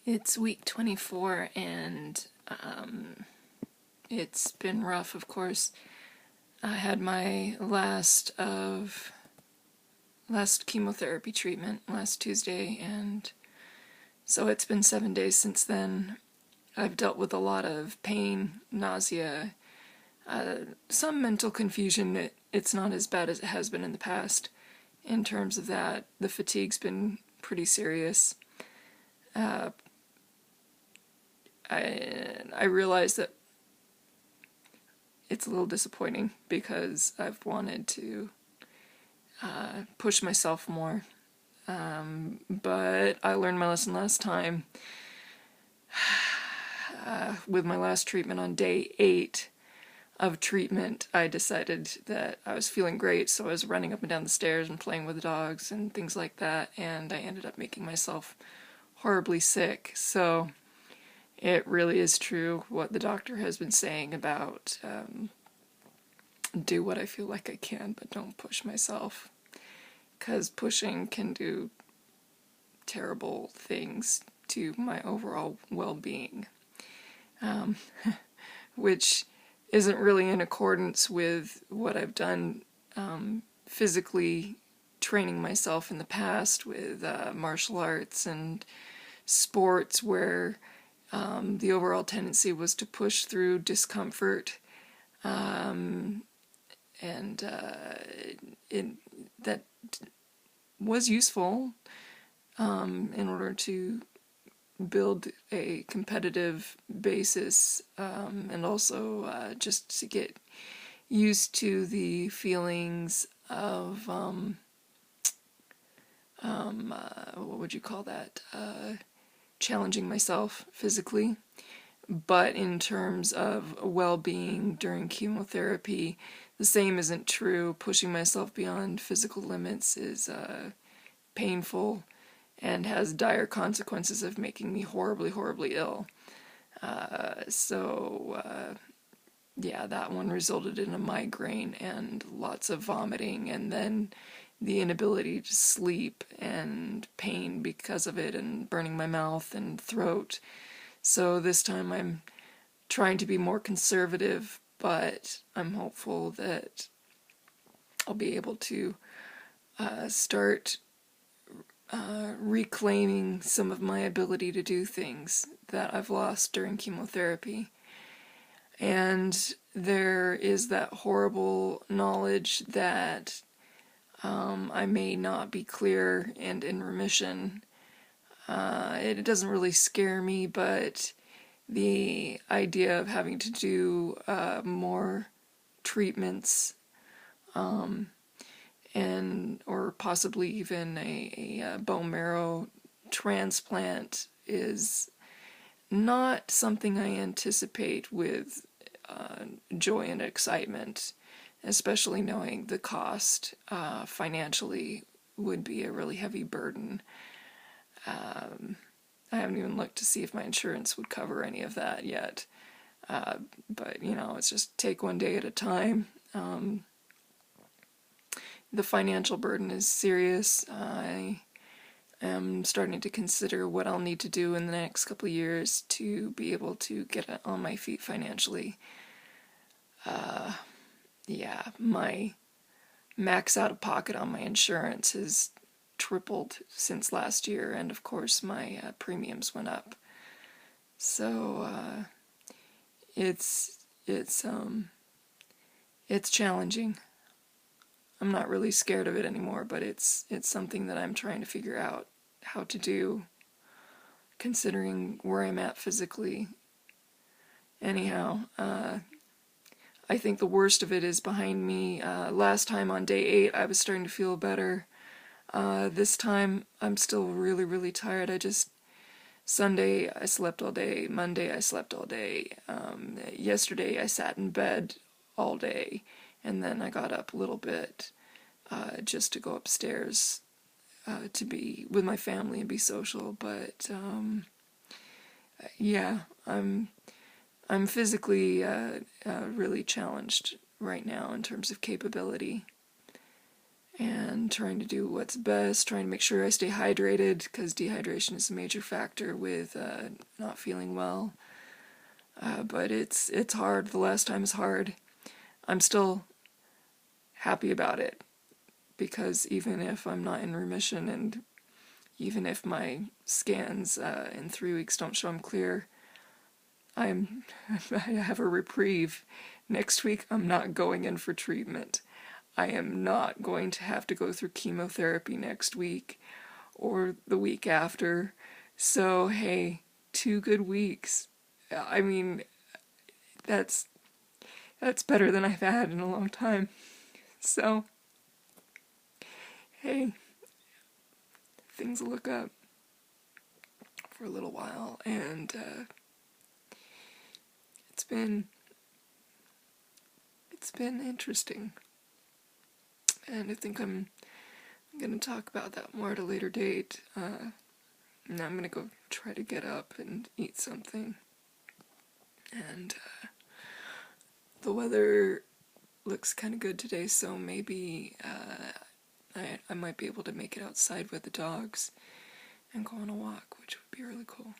It's week 24 and it's been rough, of course. I had my last chemotherapy treatment last Tuesday, and so it's been 7 days since then. I've dealt with a lot of pain, nausea, some mental confusion. It's not as bad as it has been in the past in terms of that. The fatigue's been pretty serious. I realize that it's a little disappointing because I've wanted to push myself more. But I learned my lesson last time with my last treatment on day 8 of treatment. I decided that I was feeling great, so I was running up and down the stairs and playing with the dogs and things like that, and I ended up making myself horribly sick. So it really is true what the doctor has been saying about do what I feel like I can, but don't push myself, because pushing can do terrible things to my overall well-being, which isn't really in accordance with what I've done physically training myself in the past with martial arts and sports, where the overall tendency was to push through discomfort, and that was useful in order to build a competitive basis, and also just to get used to the feelings of what would you call that? Challenging myself physically. But in terms of well-being during chemotherapy, the same isn't true. Pushing myself beyond physical limits is painful and has dire consequences of making me horribly, horribly ill. Yeah, that one resulted in a migraine and lots of vomiting, and then the inability to sleep and pain because of it, and burning my mouth and throat. So this time I'm trying to be more conservative, but I'm hopeful that I'll be able to start reclaiming some of my ability to do things that I've lost during chemotherapy. And there is that horrible knowledge that I may not be clear and in remission. It doesn't really scare me, but the idea of having to do more treatments, and or possibly even a bone marrow transplant is not something I anticipate with joy and excitement, especially knowing the cost financially would be a really heavy burden. I haven't even looked to see if my insurance would cover any of that yet. But, it's just take one day at a time. The financial burden is serious. I am starting to consider what I'll need to do in the next couple of years to be able to get on my feet financially. Yeah, my max out of pocket on my insurance has tripled since last year, and of course my premiums went up. So it's challenging. I'm not really scared of it anymore, but it's something that I'm trying to figure out how to do, considering where I'm at physically. Anyhow, I think the worst of it is behind me. Last time on day 8 I was starting to feel better. This time I'm still really, really tired. Sunday I slept all day, Monday I slept all day, yesterday I sat in bed all day, and then I got up a little bit just to go upstairs to be with my family and be social. But yeah, I'm physically really challenged right now in terms of capability. and trying to do what's best, trying to make sure I stay hydrated, because dehydration is a major factor with not feeling well. But it's hard. The last time is hard. I'm still happy about it, because even if I'm not in remission, and even if my scans in 3 weeks don't show I'm clear, I have a reprieve. Next week I'm not going in for treatment. I am not going to have to go through chemotherapy next week or the week after. So hey, 2 good weeks. I mean, that's better than I've had in a long time. So hey, things will look up for a little while, and it's been interesting, and I think I'm gonna talk about that more at a later date. Now I'm gonna go try to get up and eat something, and the weather looks kind of good today, so maybe I might be able to make it outside with the dogs and go on a walk, which would be really cool.